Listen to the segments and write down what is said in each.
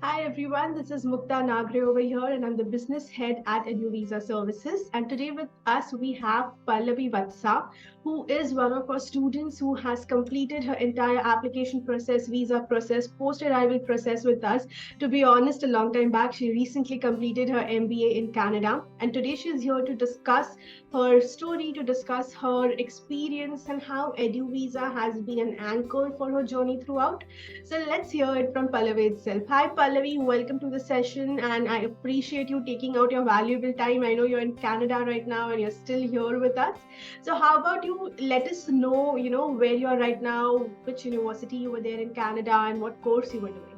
Hi everyone, this is Mukta Nagre over here, and I'm the business head at EduVisa Services. And today with us we have Pallavi Vatsa, who is one of our students who has completed her entire application process, visa process, post-arrival process with us. To be honest, a long time back, she recently completed her MBA in Canada, and today she's here to discuss her story, to discuss her experience, and how EduVisa has been an anchor for her journey throughout. So let's hear it from Pallavi itself. Hi, Pallavi. Welcome to the session, and I appreciate you taking out your valuable time. I know you're in Canada right now, and you're still here with us. So, how about you let us know, where you are right now, which university you were there in Canada, and what course you were doing.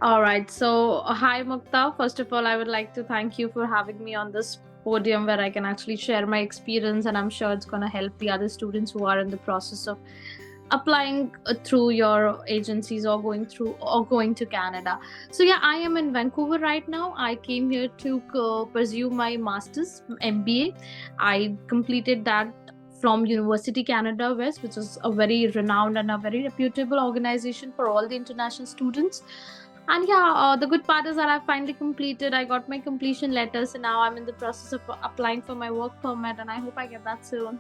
All right. So, hi, Mukta. First of all, I would like to thank you for having me on this podium where I can actually share my experience, and I'm sure it's going to help the other students who are in the process of applying through your agencies or going to Canada. So yeah, I am in Vancouver right now. I came here to pursue my master's MBA. I completed that from University Canada West, which is a very renowned and a very reputable organization for all the international students. And yeah, the good part is that I finally completed. I got my completion letter, so now I'm in the process of applying for my work permit, and I hope I get that soon.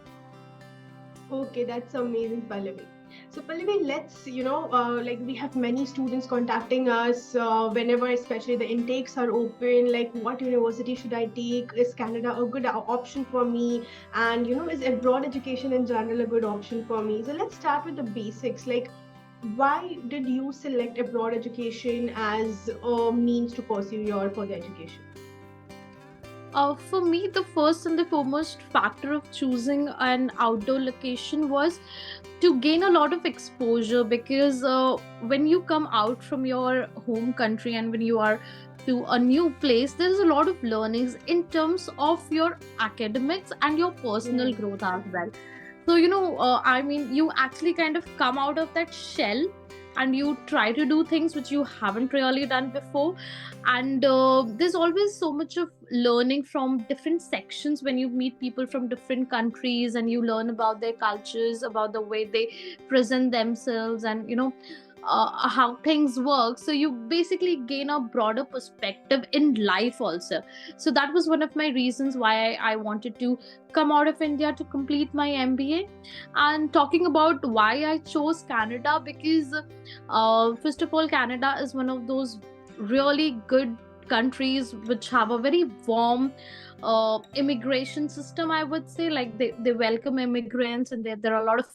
Okay, that's amazing, Pallavi. So, Pallavi, let's, like we have many students contacting us whenever, especially the intakes are open. Like, what university should I take? Is Canada a good option for me? And, is abroad education in general a good option for me? So, let's start with the basics. Like, why did you select abroad education as a means to pursue your further education? For me, the first and the foremost factor of choosing an outdoor location was to gain a lot of exposure because when you come out from your home country and when you are to a new place, there's a lot of learnings in terms of your academics and your personal Right. growth as well. So, I mean, you actually kind of come out of that shell and you try to do things which you haven't really done before. And there's always so much of learning from different sections when you meet people from different countries and you learn about their cultures, about the way they present themselves, and how things work. So you basically gain a broader perspective in life also. So that was one of my reasons why I wanted to come out of India to complete my MBA. And talking about why I chose Canada, because first of all, Canada is one of those really good countries which have a very warm immigration system, I would say. Like they welcome immigrants, and there are a lot of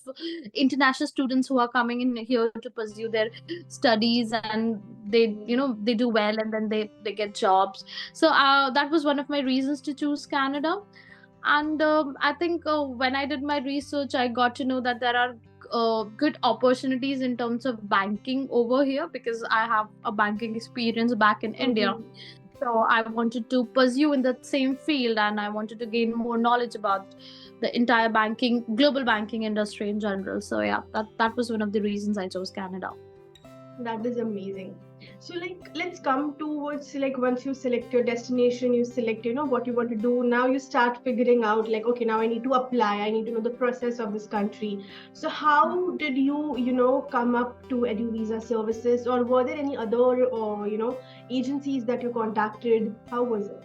international students who are coming in here to pursue their studies, and they do well, and then they get jobs. So that was one of my reasons to choose Canada. And I think when I did my research, I got to know that there are good opportunities in terms of banking over here, because I have a banking experience back in India. Mm-hmm. So I wanted to pursue in that same field, and I wanted to gain more knowledge about the entire global banking industry in general. So yeah, that was one of the reasons I chose Canada. That is amazing. So, like, let's come towards like once you select your destination, you select, what you want to do. Now you start figuring out, like, okay, now I need to apply. I need to know the process of this country. So, how did you, come up to EduVisa services, or were there any other, agencies that you contacted? How was it?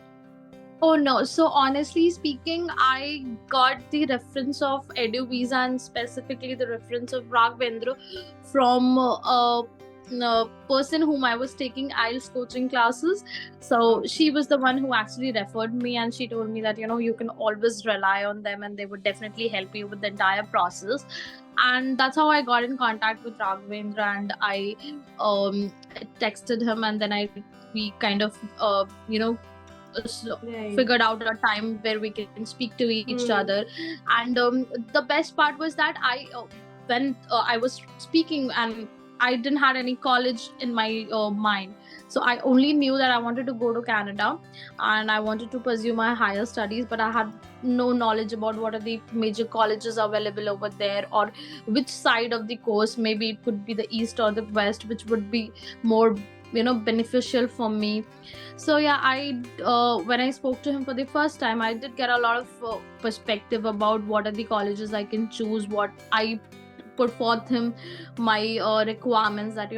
Oh no. So honestly speaking, I got the reference of EduVisa, and specifically the reference of Raghvendra from a person whom I was taking IELTS coaching classes. So she was the one who actually referred me, and she told me that you can always rely on them, and they would definitely help you with the entire process. And that's how I got in contact with Raghvendra, and I texted him, and then I we kind of Right. figured out a time where we can speak to each other. Hmm. And the best part was that when I was speaking, and I didn't had any college in my mind. So I only knew that I wanted to go to Canada and I wanted to pursue my higher studies, but I had no knowledge about what are the major colleges available over there, or which side of the coast. Maybe it could be the east or the west, which would be more beneficial for me. So yeah, I when I spoke to him for the first time, I did get a lot of perspective about what are the colleges I can choose, what I put forth him my requirements that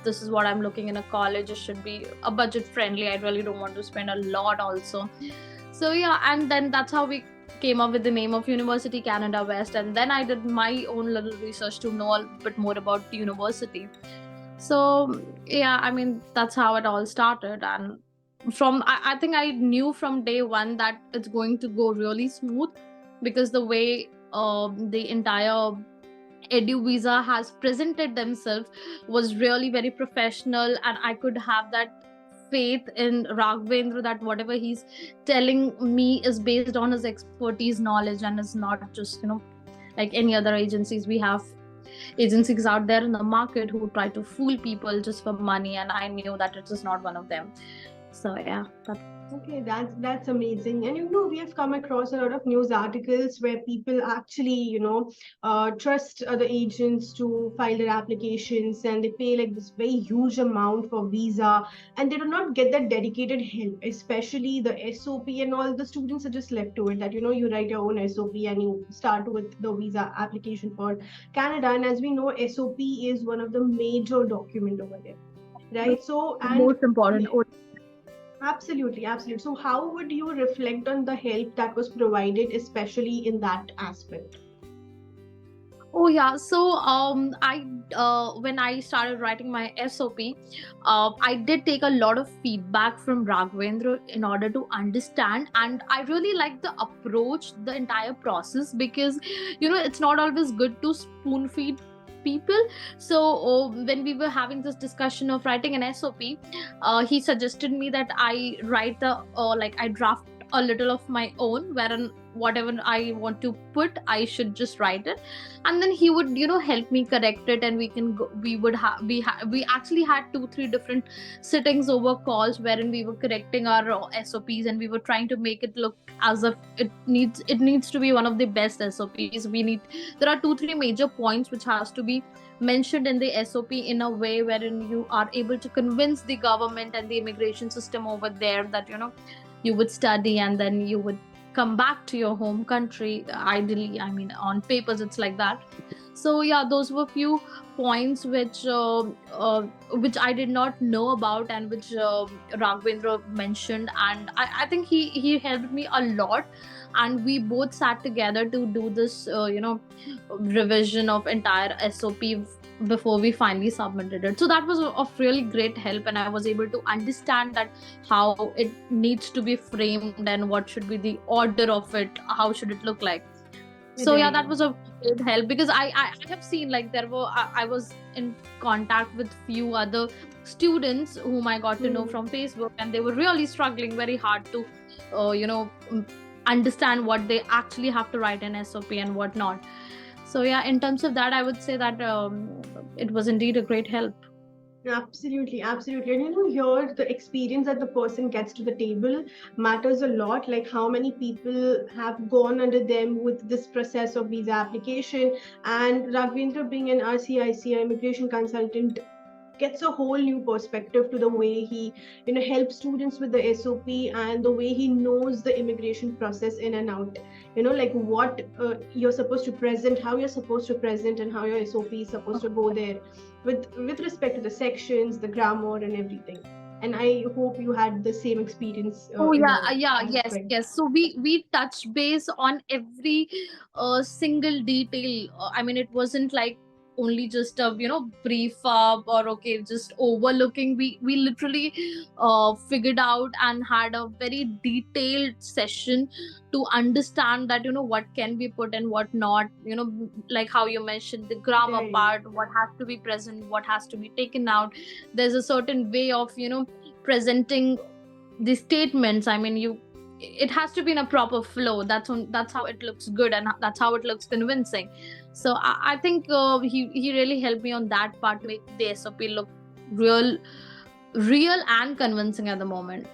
this is what I'm looking in a college. It should be a budget friendly. I really don't want to spend a lot also. So yeah, and then that's how we came up with the name of University Canada West, and then I did my own little research to know a bit more about the university. So yeah, I mean, that's how it all started. And I think I knew from day one that it's going to go really smooth, because the way the entire EduVisa has presented themselves was really very professional, and I could have that faith in Raghvendra that whatever he's telling me is based on his expertise, knowledge, and is not just like any other agencies. We have agencies out there in the market who try to fool people just for money, and I knew that it is not one of them. So yeah, okay, that's amazing. And we have come across a lot of news articles where people actually trust other agents to file their applications, and they pay like this very huge amount for visa, and they do not get that dedicated help, especially the SOP and all. The students are just left to it that you write your own SOP and you start with the visa application for Canada. And as we know, SOP is one of the major document over there, right? So, and most important. absolutely. So how would you reflect on the help that was provided, especially in that aspect? Oh yeah, so I when I started writing my SOP, I did take a lot of feedback from Raghvendra in order to understand, and I really like the approach, the entire process, because it's not always good to spoon feed people. So when we were having this discussion of writing an SOP, he suggested me that I write I draft a little of my own, wherein whatever I want to put, I should just write it, and then he would help me correct it, and we actually had 2-3 different sittings over calls wherein we were correcting our SOPs, and we were trying to make it look as if it needs to be one of the best SOPs. There are 2-3 major points which has to be mentioned in the SOP in a way wherein you are able to convince the government and the immigration system over there that you would study and then you would come back to your home country. Ideally, I mean, on papers it's like that. So yeah, those were few points which I did not know about, and which Raghvendra mentioned, and I think he helped me a lot, and we both sat together to do this revision of entire SOP before we finally submitted it. So that was of really great help, and I was able to understand that how it needs to be framed and what should be the order of it, how should it look like. So yeah, that was a great help, because I have seen like I was in contact with few other students whom I got to know from Facebook, and they were really struggling very hard to understand what they actually have to write in SOP and what not. So yeah, in terms of that, I would say that it was indeed a great help. Absolutely. And here the experience that the person gets to the table matters a lot. Like how many people have gone under them with this process of visa application, and Raghvendra being an RCIC, an immigration consultant, gets a whole new perspective to the way he helps students with the SOP, and the way he knows the immigration process in and out, like what you're supposed to present, how you're supposed to present, and how your SOP is supposed to go there with respect to the sections, the grammar, and everything. And I hope you had the same experience. Yes. So we touched base on every single detail. I mean, it wasn't like only just a brief up or okay just overlooking. We literally figured out and had a very detailed session to understand that what can be put and what not, like how you mentioned the grammar part, what has to be present, what has to be taken out. There's a certain way of presenting the statements. I mean, it has to be in a proper flow. That's how it looks good, and that's how it looks convincing. So I think he really helped me on that part to make the SOP look real and convincing at the moment.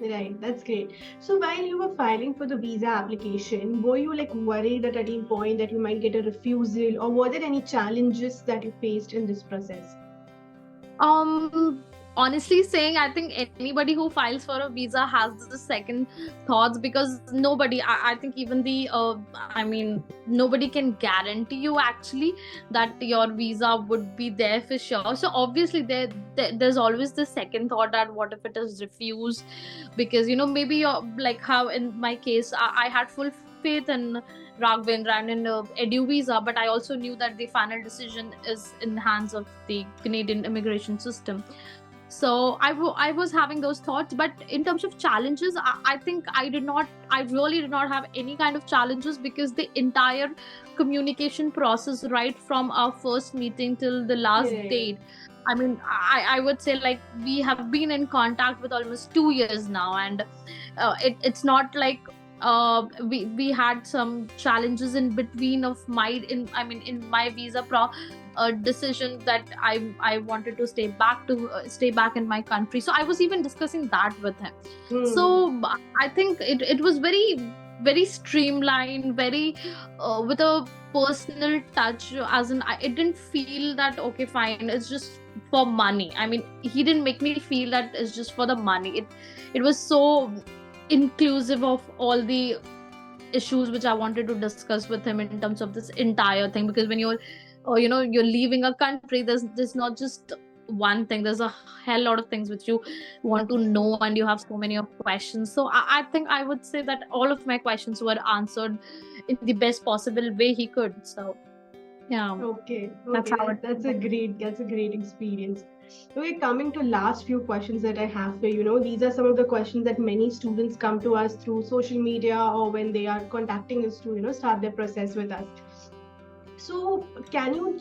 Right, that's great. So while you were filing for the visa application, were you worried at any point that you might get a refusal, or were there any challenges that you faced in this process? honestly saying, I think anybody who files for a visa has the second thoughts, because nobody, I think even the I mean, nobody can guarantee you actually that your visa would be there for sure. So obviously there's always the second thought that what if it is refused, because maybe you're like how in my case I had full faith in Raghvendra and in EduVisa, but I also knew that the final decision is in the hands of the Canadian immigration system. So I was having those thoughts. But in terms of challenges, I think I really did not have any kind of challenges, because the entire communication process, right from our first meeting till the last date, I mean, I would say like we have been in contact with almost 2 years now, and it's not like we had some challenges in between of in my visa decision that I wanted to stay back in my country. So I was even discussing that with him. So I think it was very, very streamlined, very with a personal touch, as in it didn't feel that okay fine, it's just for money. I mean, he didn't make me feel that it's just for the money. It was so inclusive of all the issues which I wanted to discuss with him in terms of this entire thing. Because when you're you're leaving a country, there's not just one thing, there's a hell lot of things which you want to know, and you have so many of questions. So I think I would say that all of my questions were answered in the best possible way he could. So yeah. Okay. That's a great experience. Okay, coming to last few questions that I have for you. These are some of the questions that many students come to us through social media, or when they are contacting us to start their process with us. So can you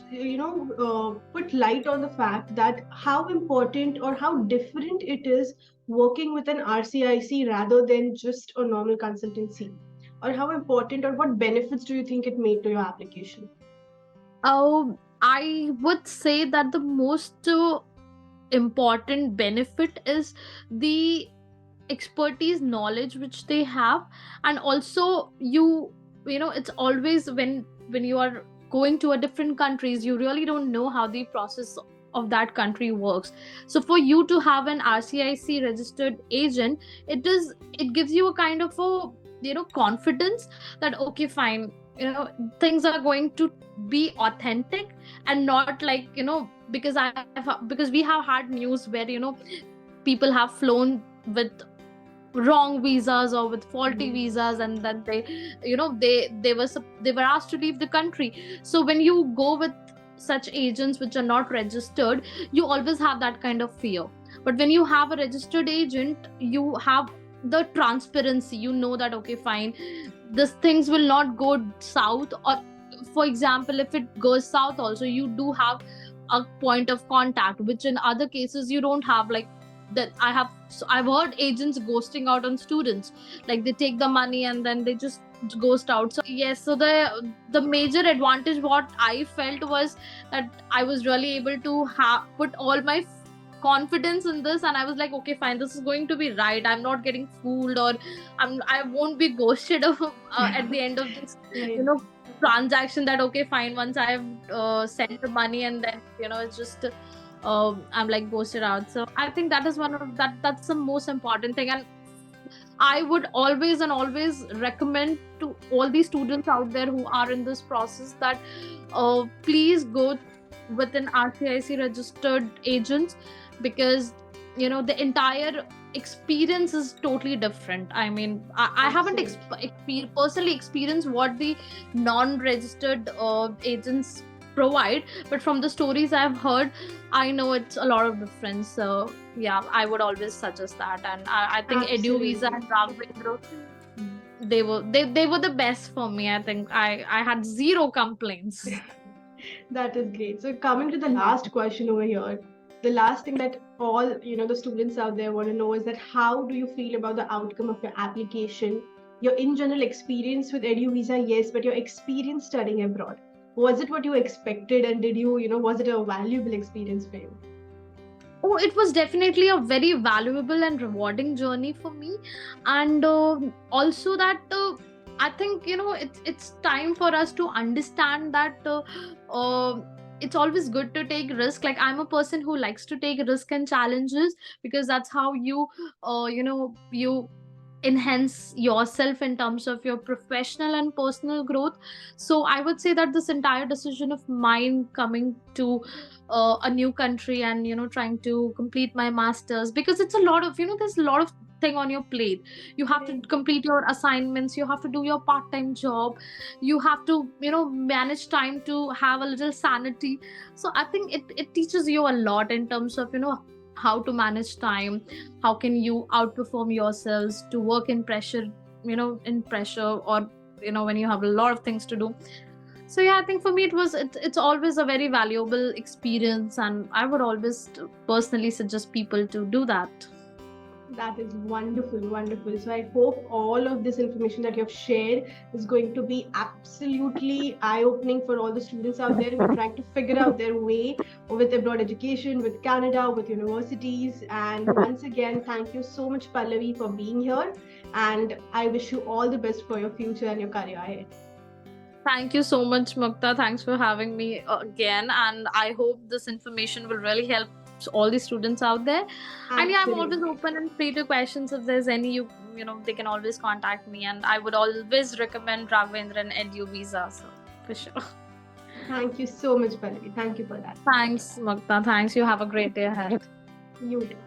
put light on the fact that how important or how different it is working with an RCIC rather than just a normal consultancy, or how important or what benefits do you think it made to your application? I would say that the most important benefit is the expertise, knowledge which they have. And also it's always when you are going to a different countries, you really don't know how the process of that country works. So for you to have an RCIC registered agent, it gives you a kind of a confidence that okay fine, things are going to be authentic, and not like because we have had news where people have flown with wrong visas or with faulty visas, and then they were asked to leave the country. So when you go with such agents which are not registered, you always have that kind of fear. But when you have a registered agent, you have the transparency, that okay fine, these things will not go south, or for example if it goes south also, you do have a point of contact, which in other cases you don't have. Like that I've heard agents ghosting out on students, like they take the money and then they just ghost out. So yes, so the major advantage what I felt was that I was really able to put all my confidence in this, and I was like okay fine, this is going to be right, I'm not getting fooled, or I won't be ghosted at the end of this transaction, that okay fine, once I've sent the money and then it's just I'm like ghosted out. So I think that is that's the most important thing, and I would always recommend to all the students out there who are in this process that please go with an RCIC registered agent, because the entire experience is totally different. I mean, I haven't personally experienced what the non-registered agents provide, but from the stories I've heard, I know it's a lot of difference. So yeah, I would always suggest that. And I think EduVisa and Raghvendra, they were the best for me. I think I had zero complaints. That is great. So coming to the last question over here, the last thing that all the students out there want to know is that how do you feel about the outcome of your application, your in general experience with EduVisa, yes, but your experience studying abroad? Was it what you expected, and did you was it a valuable experience for you? Oh, it was definitely a very valuable and rewarding journey for me, and also that I think it's time for us to understand that it's always good to take risk. Like, I'm a person who likes to take risk and challenges, because that's how you you enhance yourself in terms of your professional and personal growth. So I would say that this entire decision of mine coming to a new country and trying to complete my masters, because it's a lot of there's a lot of thing on your plate. You have to Right. complete your assignments, you have to do your part-time job, you have to manage time to have a little sanity. So I think it teaches you a lot in terms of how to manage time, how can you outperform yourselves to work in pressure, in pressure, or when you have a lot of things to do. So yeah, I think for me it's always a very valuable experience, and I would always personally suggest people to do that. That is wonderful, wonderful. So I hope all of this information that you have shared is going to be absolutely eye-opening for all the students out there who are trying to figure out their way with abroad education, with Canada, with universities. And once again, thank you so much, Pallavi, for being here. And I wish you all the best for your future and your career ahead. Thank you so much, Mukta. Thanks for having me again. And I hope this information will really help all the students out there. And yeah, I'm always Absolutely. open and free to questions. If there's any, they can always contact me. And I would always recommend Raghvendra and EduVisa. So for sure. Thank you so much, Pallavi. Thank you for that. Thanks, Mukta. Thanks. You have a great day ahead. You too.